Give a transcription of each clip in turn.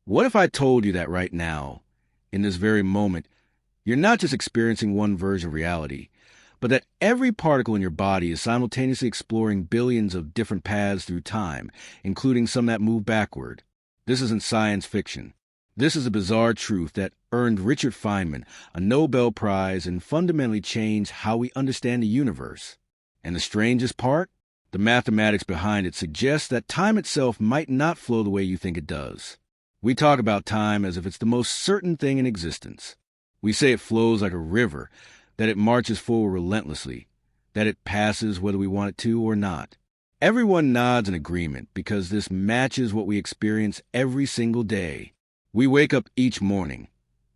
What if I told you that right now, in this very moment, you're not just experiencing one version of reality, but that every particle in your body is simultaneously exploring billions of different paths through time, including some that move backward? This isn't science fiction. This is a bizarre truth that earned Richard Feynman a Nobel Prize and fundamentally changed how we understand the universe. And the strangest part? The mathematics behind it suggests that time itself might not flow the way you think it does. We talk about time as if it's the most certain thing in existence. We say it flows like a river, that it marches forward relentlessly, that it passes whether we want it to or not. Everyone nods in agreement because this matches what we experience every single day. We wake up each morning.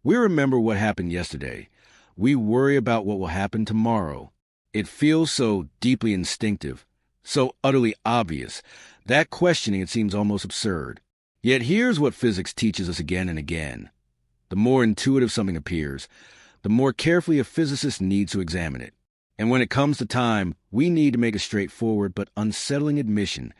We remember what happened yesterday. We worry about what will happen tomorrow. It feels so deeply instinctive, so utterly obvious, that questioning it seems almost absurd. Yet here's what physics teaches us again and again. The more intuitive something appears, the more carefully a physicist needs to examine it. And when it comes to time, we need to make a straightforward but unsettling admission.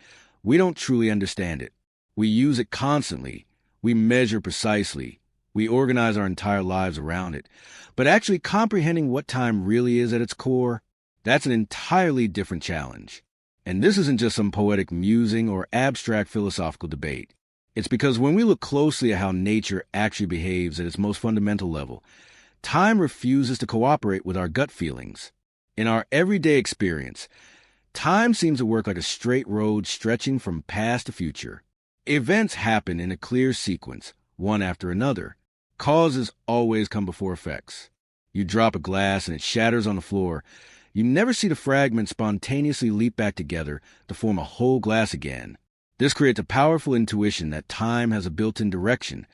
We don't truly understand it. We use it constantly. We measure precisely. We organize our entire lives around it. But actually comprehending what time really is at its core, that's an entirely different challenge. And this isn't just some poetic musing or abstract philosophical debate. It's because when we look closely at how nature actually behaves at its most fundamental level, time refuses to cooperate with our gut feelings. In our everyday experience, time seems to work like a straight road stretching from past to future. Events happen in a clear sequence, one after another. Causes always come before effects. You drop a glass and it shatters on the floor. You never see the fragments spontaneously leap back together to form a whole glass again. This creates a powerful intuition that time has a built-in direction,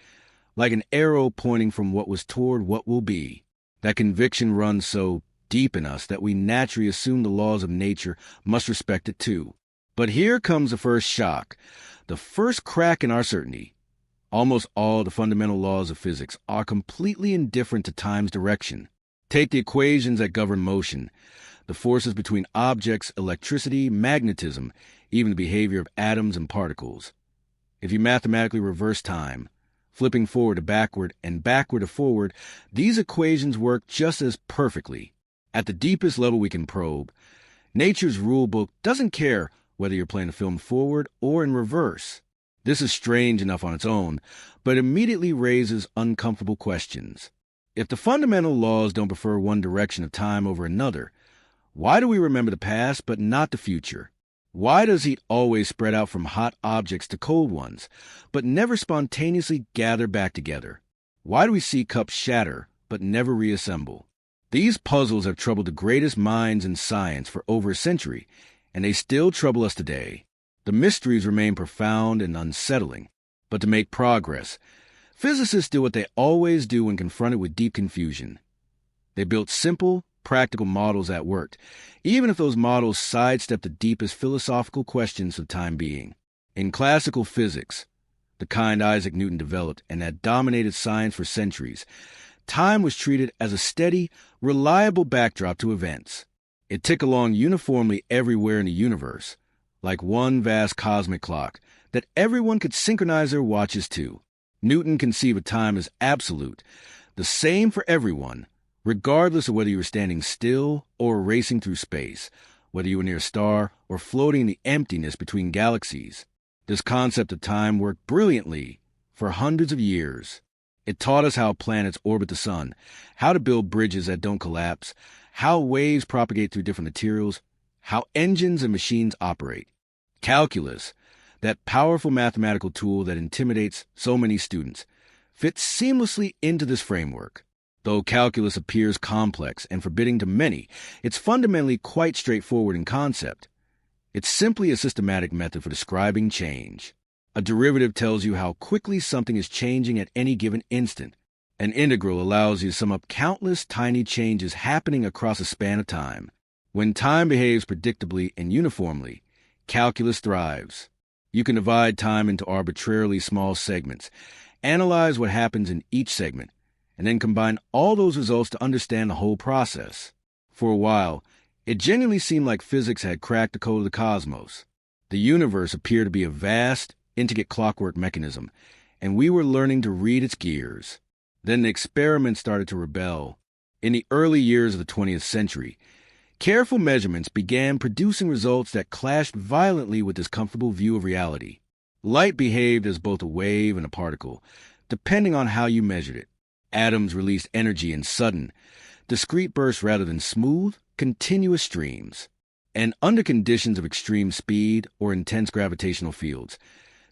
like an arrow pointing from what was toward what will be. That conviction runs so deep in us that we naturally assume the laws of nature must respect it too. But here comes the first shock, the first crack in our certainty. Almost all the fundamental laws of physics are completely indifferent to time's direction. Take the equations that govern motion, the forces between objects, electricity, magnetism, even the behavior of atoms and particles. If you mathematically reverse time, flipping forward to backward and backward to forward, these equations work just as perfectly. At the deepest level we can probe, nature's rule book doesn't care whether you're playing the film forward or in reverse. This is strange enough on its own, but immediately raises uncomfortable questions. If the fundamental laws don't prefer one direction of time over another, why do we remember the past but not the future? Why does heat always spread out from hot objects to cold ones, but never spontaneously gather back together? Why do we see cups shatter but never reassemble? These puzzles have troubled the greatest minds in science for over a century, and they still trouble us today. The mysteries remain profound and unsettling. But to make progress, physicists do what they always do when confronted with deep confusion. They built simple, practical models that worked, even if those models sidestep the deepest philosophical questions of time being. In classical physics, the kind Isaac Newton developed and that dominated science for centuries, time was treated as a steady, reliable backdrop to events. It ticked along uniformly everywhere in the universe, like one vast cosmic clock that everyone could synchronize their watches to. Newton conceived of time as absolute, the same for everyone, regardless of whether you were standing still or racing through space, whether you were near a star or floating in the emptiness between galaxies. This concept of time worked brilliantly for hundreds of years. It taught us how planets orbit the sun, how to build bridges that don't collapse, how waves propagate through different materials, how engines and machines operate. Calculus, that powerful mathematical tool that intimidates so many students, fits seamlessly into this framework. Though calculus appears complex and forbidding to many, it's fundamentally quite straightforward in concept. It's simply a systematic method for describing change. A derivative tells you how quickly something is changing at any given instant. An integral allows you to sum up countless tiny changes happening across a span of time. When time behaves predictably and uniformly, calculus thrives. You can divide time into arbitrarily small segments, analyze what happens in each segment, and then combine all those results to understand the whole process. For a while, it genuinely seemed like physics had cracked the code of the cosmos. The universe appeared to be a vast, intricate clockwork mechanism, and we were learning to read its gears. Then the experiments started to rebel. In the early years of the 20th century, careful measurements began producing results that clashed violently with this comfortable view of reality. Light behaved as both a wave and a particle, depending on how you measured it. Atoms released energy in sudden, discrete bursts rather than smooth, continuous streams. And under conditions of extreme speed or intense gravitational fields,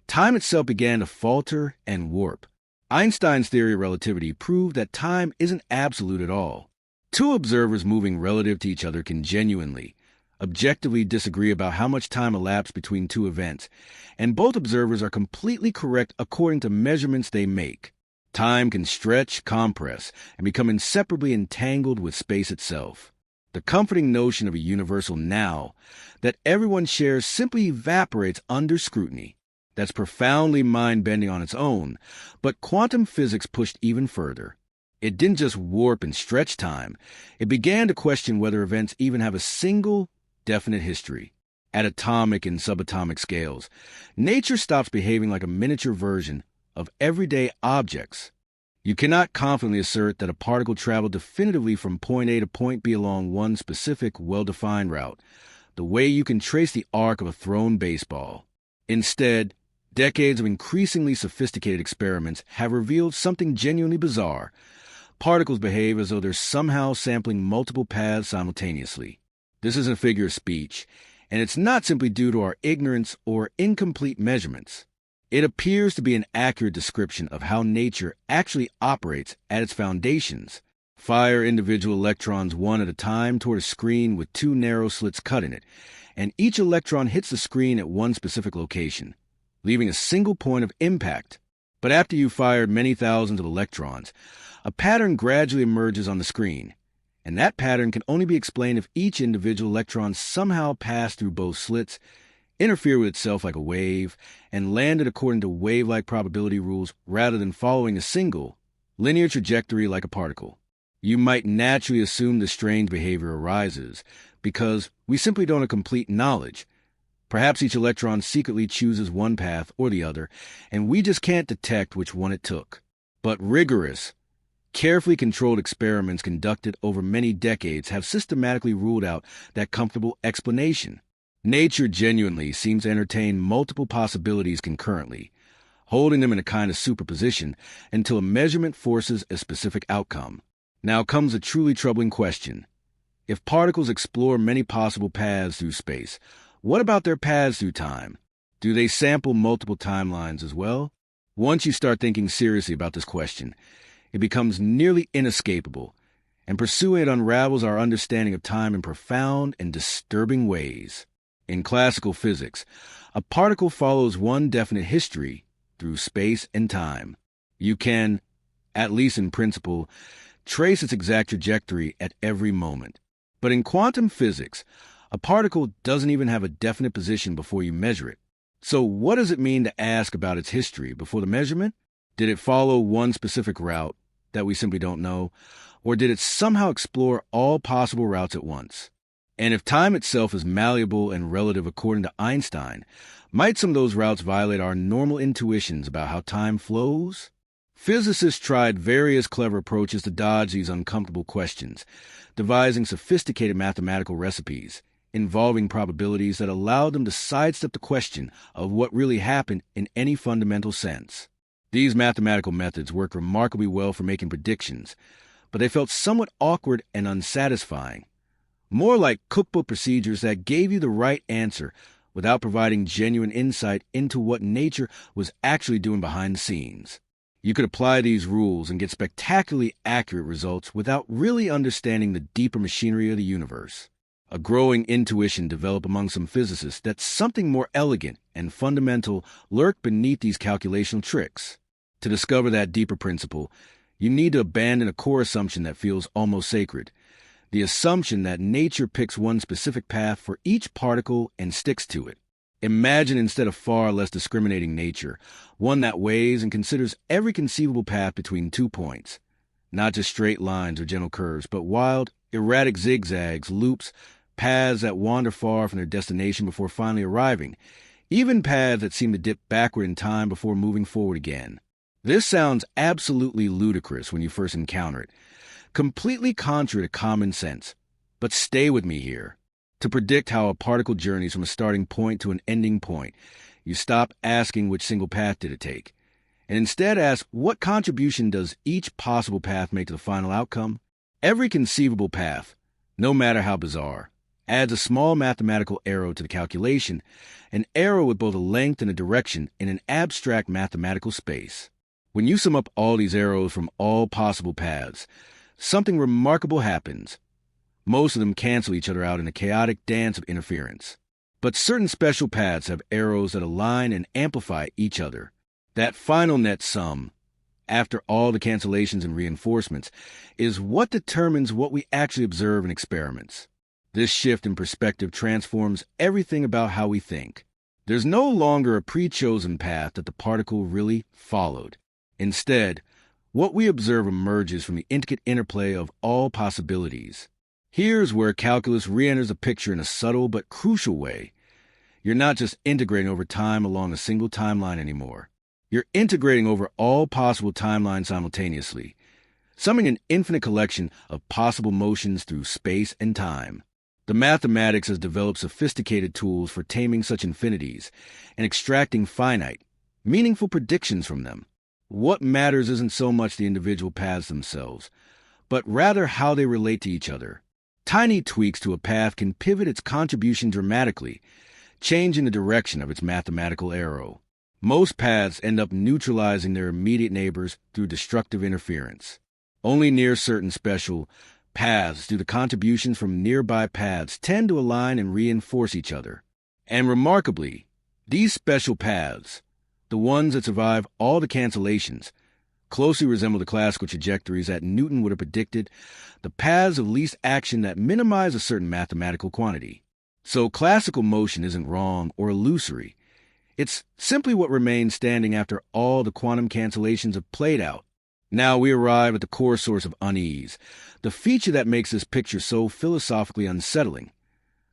time itself began to falter and warp. Einstein's theory of relativity proved that time isn't absolute at all. Two observers moving relative to each other can genuinely, objectively disagree about how much time elapsed between two events, and both observers are completely correct according to measurements they make. Time can stretch, compress, and become inseparably entangled with space itself. The comforting notion of a universal now that everyone shares simply evaporates under scrutiny. That's profoundly mind-bending on its own, but quantum physics pushed even further. It didn't just warp and stretch time. It began to question whether events even have a single, definite history. At atomic and subatomic scales, nature stops behaving like a miniature version of everyday objects. You cannot confidently assert that a particle traveled definitively from point A to point B along one specific, well-defined route, the way you can trace the arc of a thrown baseball. Instead, decades of increasingly sophisticated experiments have revealed something genuinely bizarre. Particles behave as though they're somehow sampling multiple paths simultaneously. This isn't a figure of speech, and it's not simply due to our ignorance or incomplete measurements. It appears to be an accurate description of how nature actually operates at its foundations. Fire individual electrons one at a time toward a screen with two narrow slits cut in it, and each electron hits the screen at one specific location, leaving a single point of impact. But after you've fired many thousands of electrons, a pattern gradually emerges on the screen, and that pattern can only be explained if each individual electron somehow passed through both slits, interfered with itself like a wave, and landed according to wave-like probability rules rather than following a single, linear trajectory like a particle. You might naturally assume this strange behavior arises because we simply don't have complete knowledge. Perhaps each electron secretly chooses one path or the other, and we just can't detect which one it took. But rigorous, carefully controlled experiments conducted over many decades have systematically ruled out that comfortable explanation. Nature genuinely seems to entertain multiple possibilities concurrently, holding them in a kind of superposition until a measurement forces a specific outcome. Now comes a truly troubling question. If particles explore many possible paths through space, what about their paths through time? Do they sample multiple timelines as well? Once you start thinking seriously about this question, it becomes nearly inescapable, and pursuing it unravels our understanding of time in profound and disturbing ways. In classical physics, a particle follows one definite history through space and time. You can, at least in principle, trace its exact trajectory at every moment. But in quantum physics, a particle doesn't even have a definite position before you measure it. So what does it mean to ask about its history before the measurement? Did it follow one specific route that we simply don't know, or did it somehow explore all possible routes at once? And if time itself is malleable and relative according to Einstein, might some of those routes violate our normal intuitions about how time flows? Physicists tried various clever approaches to dodge these uncomfortable questions, devising sophisticated mathematical recipes involving probabilities that allowed them to sidestep the question of what really happened in any fundamental sense. These mathematical methods worked remarkably well for making predictions, but they felt somewhat awkward and unsatisfying, more like cookbook procedures that gave you the right answer without providing genuine insight into what nature was actually doing behind the scenes. You could apply these rules and get spectacularly accurate results without really understanding the deeper machinery of the universe. A growing intuition developed among some physicists that something more elegant and fundamental lurked beneath these calculational tricks. To discover that deeper principle, you need to abandon a core assumption that feels almost sacred, the assumption that nature picks one specific path for each particle and sticks to it. Imagine instead a far less discriminating nature, one that weighs and considers every conceivable path between 2 points, not just straight lines or gentle curves, but wild, erratic zigzags, loops, paths that wander far from their destination before finally arriving, even paths that seem to dip backward in time before moving forward again. This sounds absolutely ludicrous when you first encounter it, completely contrary to common sense. But stay with me here. To predict how a particle journeys from a starting point to an ending point, you stop asking which single path did it take, and instead ask what contribution does each possible path make to the final outcome? Every conceivable path, no matter how bizarre, adds a small mathematical arrow to the calculation, an arrow with both a length and a direction in an abstract mathematical space. When you sum up all these arrows from all possible paths, something remarkable happens. Most of them cancel each other out in a chaotic dance of interference. But certain special paths have arrows that align and amplify each other. That final net sum, after all the cancellations and reinforcements, is what determines what we actually observe in experiments. This shift in perspective transforms everything about how we think. There's no longer a pre-chosen path that the particle really followed. Instead, what we observe emerges from the intricate interplay of all possibilities. Here's where calculus re-enters the picture in a subtle but crucial way. You're not just integrating over time along a single timeline anymore. You're integrating over all possible timelines simultaneously, summing an infinite collection of possible motions through space and time. The mathematics has developed sophisticated tools for taming such infinities and extracting finite, meaningful predictions from them. What matters isn't so much the individual paths themselves, but rather how they relate to each other. Tiny tweaks to a path can pivot its contribution dramatically, changing the direction of its mathematical arrow. Most paths end up neutralizing their immediate neighbors through destructive interference. Only near certain special paths do the contributions from nearby paths tend to align and reinforce each other. And remarkably, these special paths, the ones that survive all the cancellations, closely resemble the classical trajectories that Newton would have predicted, the paths of least action that minimize a certain mathematical quantity. So classical motion isn't wrong or illusory. It's simply what remains standing after all the quantum cancellations have played out. Now we arrive at the core source of unease, the feature that makes this picture so philosophically unsettling.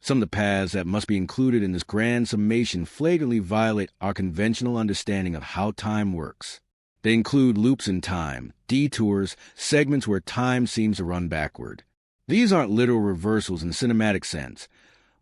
Some of the paths that must be included in this grand summation flagrantly violate our conventional understanding of how time works. They include loops in time, detours, segments where time seems to run backward. These aren't literal reversals in the cinematic sense,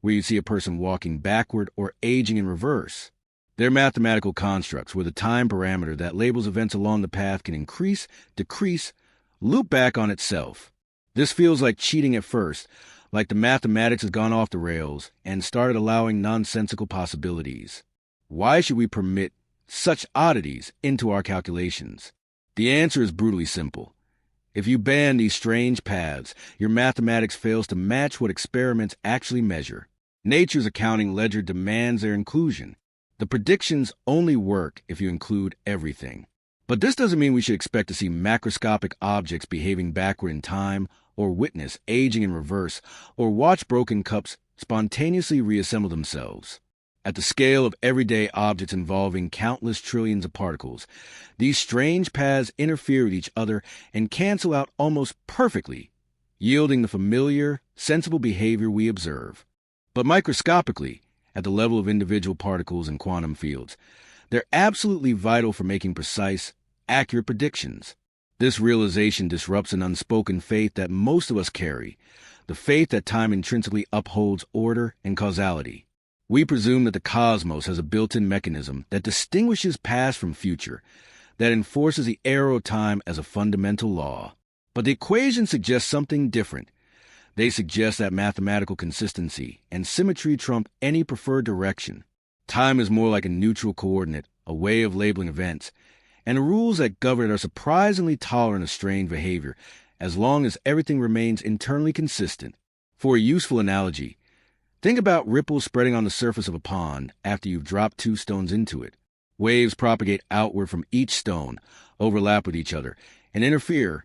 where you see a person walking backward or aging in reverse. They're mathematical constructs where the time parameter that labels events along the path can increase, decrease, loop back on itself. This feels like cheating at first, like the mathematics has gone off the rails and started allowing nonsensical possibilities. Why should we permit such oddities into our calculations? The answer is brutally simple. If you ban these strange paths, your mathematics fails to match what experiments actually measure. Nature's accounting ledger demands their inclusion. The predictions only work if you include everything. But this doesn't mean we should expect to see macroscopic objects behaving backward in time, or witness aging in reverse, or watch broken cups spontaneously reassemble themselves. At the scale of everyday objects involving countless trillions of particles, these strange paths interfere with each other and cancel out almost perfectly, yielding the familiar, sensible behavior we observe. But microscopically, at the level of individual particles and quantum fields, they're absolutely vital for making precise, accurate predictions. This realization disrupts an unspoken faith that most of us carry, the faith that time intrinsically upholds order and causality. We presume that the cosmos has a built-in mechanism that distinguishes past from future, that enforces the arrow of time as a fundamental law. But the equations suggest something different. They suggest that mathematical consistency and symmetry trump any preferred direction. Time is more like a neutral coordinate, a way of labeling events, and the rules that govern it are surprisingly tolerant of strange behavior, as long as everything remains internally consistent. For a useful analogy, think about ripples spreading on the surface of a pond after you've dropped 2 stones into it. Waves propagate outward from each stone, overlap with each other, and interfere.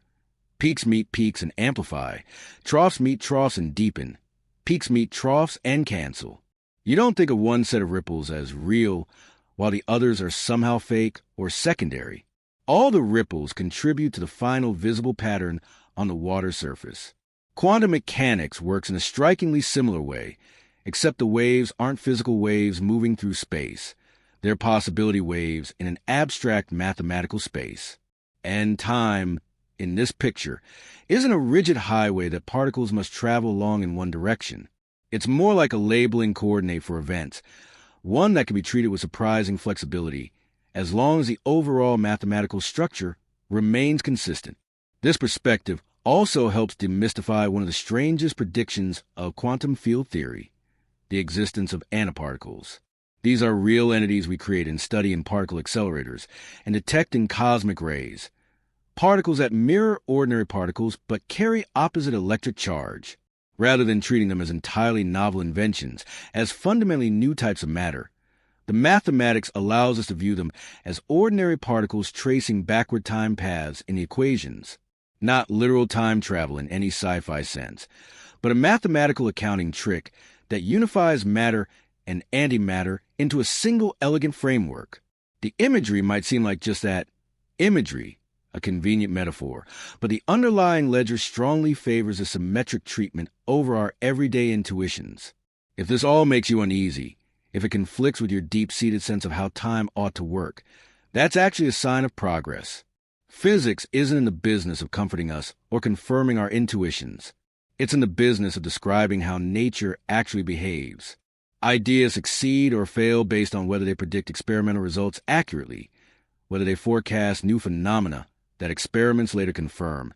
Peaks meet peaks and amplify. Troughs meet troughs and deepen. Peaks meet troughs and cancel. You don't think of one set of ripples as real, while the others are somehow fake or secondary. All the ripples contribute to the final visible pattern on the water surface. Quantum mechanics works in a strikingly similar way, except the waves aren't physical waves moving through space. They're possibility waves in an abstract mathematical space. And time, in this picture, isn't a rigid highway that particles must travel along in one direction. It's more like a labeling coordinate for events, one that can be treated with surprising flexibility, as long as the overall mathematical structure remains consistent. This perspective also helps demystify one of the strangest predictions of quantum field theory, the existence of antiparticles. These are real entities we create and study in particle accelerators and detect in cosmic rays. Particles that mirror ordinary particles but carry opposite electric charge. Rather than treating them as entirely novel inventions, as fundamentally new types of matter, the mathematics allows us to view them as ordinary particles tracing backward time paths in the equations. Not literal time travel in any sci-fi sense, but a mathematical accounting trick that unifies matter and antimatter into a single elegant framework. The imagery might seem like just that, imagery, a convenient metaphor, but the underlying ledger strongly favors a symmetric treatment over our everyday intuitions. If this all makes you uneasy, if it conflicts with your deep-seated sense of how time ought to work, that's actually a sign of progress. Physics isn't in the business of comforting us or confirming our intuitions. It's in the business of describing how nature actually behaves. Ideas succeed or fail based on whether they predict experimental results accurately, whether they forecast new phenomena that experiments later confirm,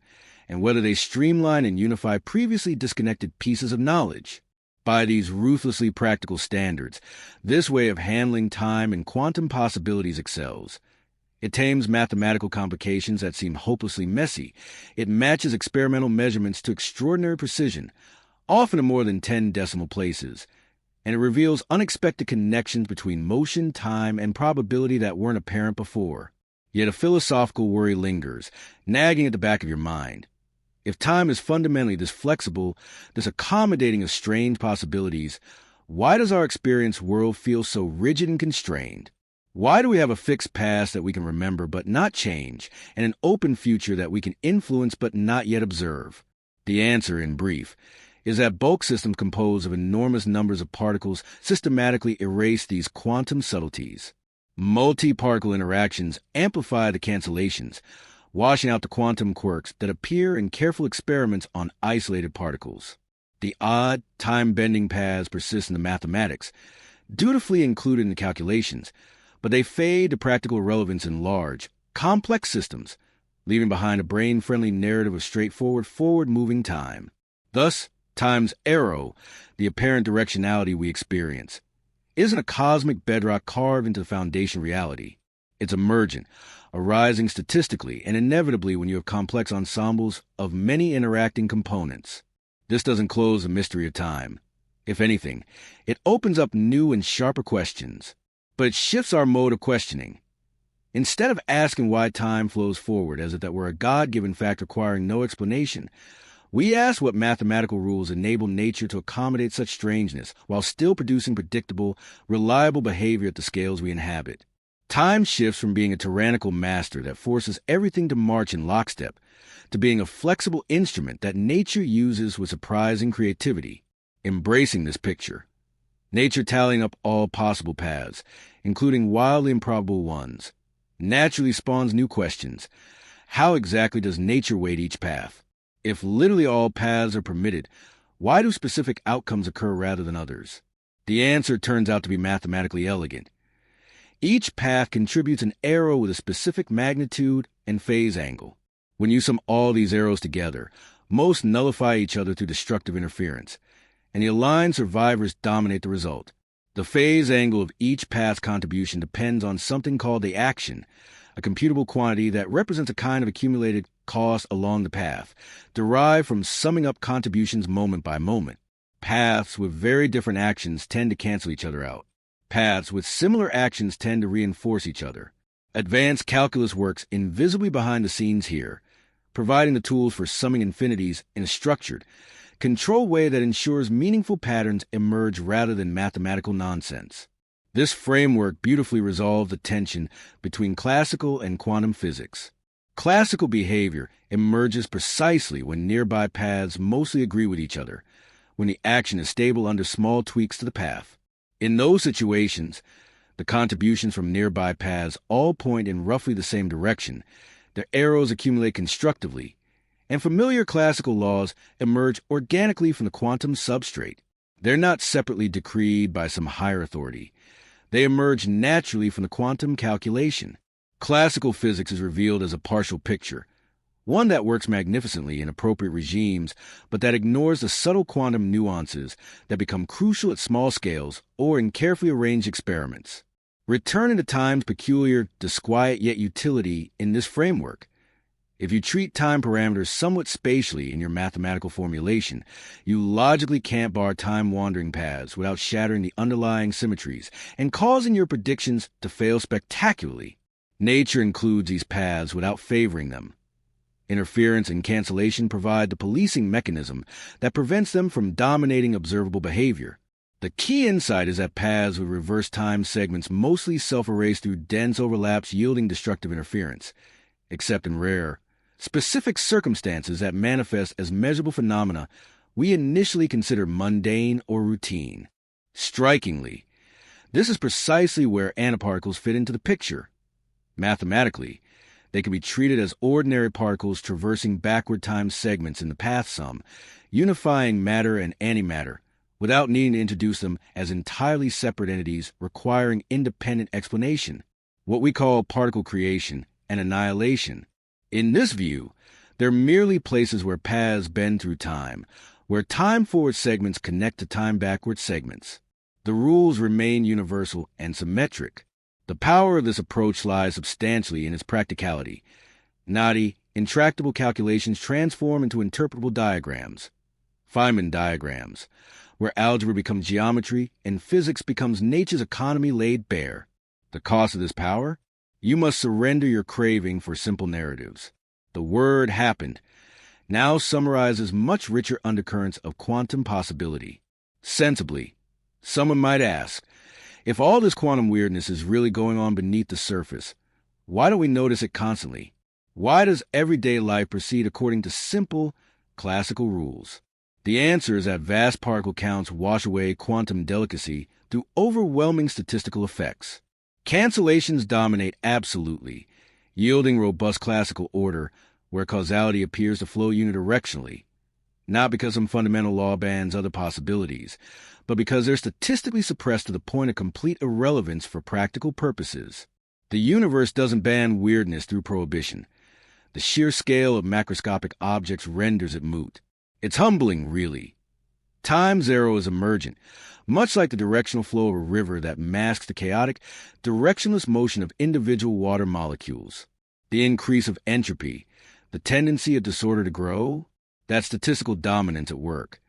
and whether they streamline and unify previously disconnected pieces of knowledge. By these ruthlessly practical standards, this way of handling time and quantum possibilities excels. It tames mathematical complications that seem hopelessly messy. It matches experimental measurements to extraordinary precision, often in more than 10 decimal places, and it reveals unexpected connections between motion, time, and probability that weren't apparent before. Yet a philosophical worry lingers, nagging at the back of your mind. If time is fundamentally this flexible, this accommodating of strange possibilities, why does our experienced world feel so rigid and constrained? Why do we have a fixed past that we can remember but not change, and an open future that we can influence but not yet observe? The answer, in brief, is that bulk systems composed of enormous numbers of particles systematically erase these quantum subtleties. Multi-particle interactions amplify the cancellations, washing out the quantum quirks that appear in careful experiments on isolated particles. The odd, time-bending paths persist in the mathematics, dutifully included in the calculations, but they fade to practical relevance in large, complex systems, leaving behind a brain-friendly narrative of straightforward, forward-moving time. Thus, time's arrow, the apparent directionality we experience, isn't a cosmic bedrock carved into the foundation reality. It's emergent, arising statistically and inevitably when you have complex ensembles of many interacting components. This doesn't close the mystery of time. If anything, it opens up new and sharper questions. But it shifts our mode of questioning. Instead of asking why time flows forward as if that were a God-given fact requiring no explanation, we ask what mathematical rules enable nature to accommodate such strangeness while still producing predictable, reliable behavior at the scales we inhabit. Time shifts from being a tyrannical master that forces everything to march in lockstep to being a flexible instrument that nature uses with surprising creativity. Embracing this picture, nature tallying up all possible paths, including wildly improbable ones, naturally spawns new questions. How exactly does nature weight each path? If literally all paths are permitted, why do specific outcomes occur rather than others? The answer turns out to be mathematically elegant. Each path contributes an arrow with a specific magnitude and phase angle. When you sum all these arrows together, most nullify each other through destructive interference, and the aligned survivors dominate the result. The phase angle of each path's contribution depends on something called the action, a computable quantity that represents a kind of accumulated cost along the path, derived from summing up contributions moment by moment. Paths with very different actions tend to cancel each other out. Paths with similar actions tend to reinforce each other. Advanced calculus works invisibly behind the scenes here, providing the tools for summing infinities in a structured, controlled way that ensures meaningful patterns emerge rather than mathematical nonsense. This framework beautifully resolves the tension between classical and quantum physics. Classical behavior emerges precisely when nearby paths mostly agree with each other, when the action is stable under small tweaks to the path. In those situations, The contributions from nearby paths all point in roughly the same direction. Their arrows accumulate constructively, and familiar classical laws emerge organically from the quantum substrate. They're not separately decreed by some higher authority. They emerge naturally from the quantum calculation. Classical physics is revealed as a partial picture, one that works magnificently in appropriate regimes, but that ignores the subtle quantum nuances that become crucial at small scales or in carefully arranged experiments. Return to time's peculiar, disquiet yet utility in this framework. If you treat time parameters somewhat spatially in your mathematical formulation, you logically can't bar time-wandering paths without shattering the underlying symmetries and causing your predictions to fail spectacularly. Nature includes these paths without favoring them. Interference and cancellation provide the policing mechanism that prevents them from dominating observable behavior. The key insight is that paths with reverse time segments mostly self-erase through dense overlaps yielding destructive interference, except in rare, specific circumstances that manifest as measurable phenomena we initially consider mundane or routine. Strikingly, this is precisely where antiparticles fit into the picture. Mathematically, they can be treated as ordinary particles traversing backward time segments in the path sum, unifying matter and antimatter, without needing to introduce them as entirely separate entities requiring independent explanation, what we call particle creation and annihilation. In this view, they're merely places where paths bend through time, where time-forward segments connect to time-backward segments. The rules remain universal and symmetric. The power of this approach lies substantially in its practicality. Knotty, intractable calculations transform into interpretable diagrams, Feynman diagrams, where algebra becomes geometry and physics becomes nature's economy laid bare. The cost of this power? You must surrender your craving for simple narratives. The word happened now summarizes much richer undercurrents of quantum possibility. Sensibly, someone might ask, if all this quantum weirdness is really going on beneath the surface, why don't we notice it constantly? Why does everyday life proceed according to simple, classical rules? The answer is that vast particle counts wash away quantum delicacy through overwhelming statistical effects. Cancellations dominate absolutely, yielding robust classical order where causality appears to flow unidirectionally, not because some fundamental law bans other possibilities, but because they're statistically suppressed to the point of complete irrelevance for practical purposes. The universe doesn't ban weirdness through prohibition. The sheer scale of macroscopic objects renders it moot. It's humbling, really. Time zero is emergent, much like the directional flow of a river that masks the chaotic, directionless motion of individual water molecules. The increase of entropy, the tendency of disorder to grow, that's statistical dominance at work.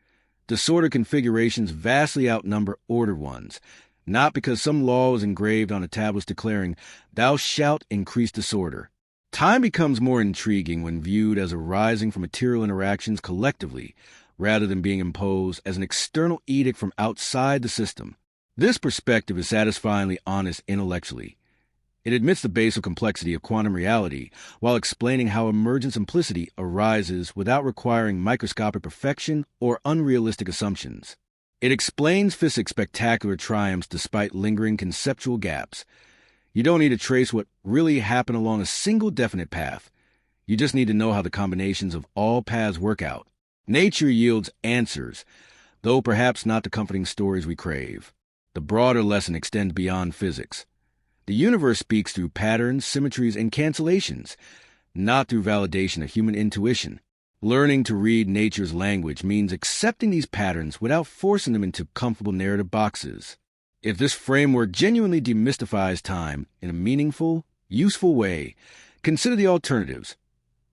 Disorder configurations vastly outnumber ordered ones, not because some law was engraved on a tablet declaring, "Thou shalt increase disorder." Time becomes more intriguing when viewed as arising from material interactions collectively, rather than being imposed as an external edict from outside the system. This perspective is satisfyingly honest intellectually. It admits the basal complexity of quantum reality while explaining how emergent simplicity arises without requiring microscopic perfection or unrealistic assumptions. It explains physics' spectacular triumphs despite lingering conceptual gaps. You don't need to trace what really happened along a single definite path. You just need to know how the combinations of all paths work out. Nature yields answers, though perhaps not the comforting stories we crave. The broader lesson extends beyond physics. The universe speaks through patterns, symmetries, and cancellations, not through validation of human intuition. Learning to read nature's language means accepting these patterns without forcing them into comfortable narrative boxes. If this framework genuinely demystifies time in a meaningful, useful way, consider the alternatives.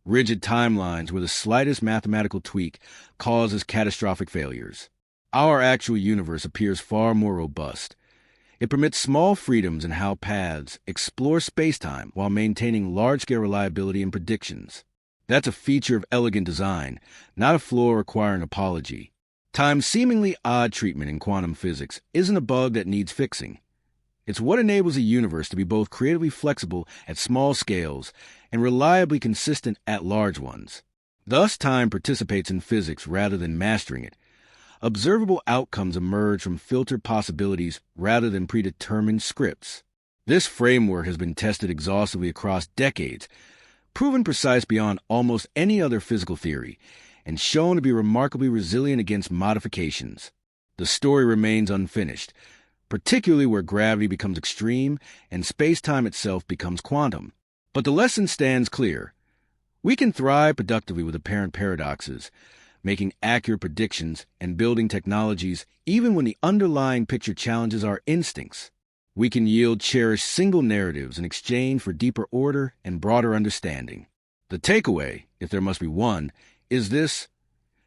Rigid timelines where the slightest mathematical tweak causes catastrophic failures. Our actual universe appears far more robust. It permits small freedoms in how paths explore spacetime while maintaining large-scale reliability in predictions. That's a feature of elegant design, not a flaw requiring apology. Time's seemingly odd treatment in quantum physics isn't a bug that needs fixing. It's what enables a universe to be both creatively flexible at small scales and reliably consistent at large ones. Thus, time participates in physics rather than mastering it. Observable outcomes emerge from filtered possibilities rather than predetermined scripts. This framework has been tested exhaustively across decades, proven precise beyond almost any other physical theory, and shown to be remarkably resilient against modifications. The story remains unfinished, particularly where gravity becomes extreme and space-time itself becomes quantum. But the lesson stands clear. We can thrive productively with apparent paradoxes, making accurate predictions and building technologies even when the underlying picture challenges our instincts. We can yield cherished single narratives in exchange for deeper order and broader understanding. The takeaway, if there must be one, is this: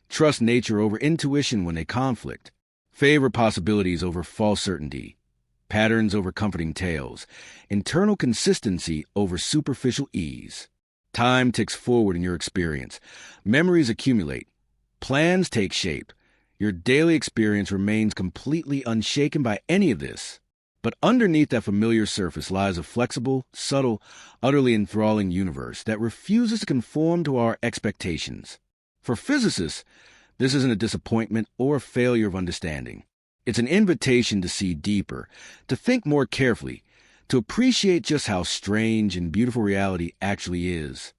trust nature over intuition when they conflict. Favor possibilities over false certainty. Patterns over comforting tales. Internal consistency over superficial ease. Time ticks forward in your experience. Memories accumulate. Plans take shape. Your daily experience remains completely unshaken by any of this. But underneath that familiar surface lies a flexible, subtle, utterly enthralling universe that refuses to conform to our expectations. For physicists, this isn't a disappointment or a failure of understanding. It's an invitation to see deeper, to think more carefully, to appreciate just how strange and beautiful reality actually is.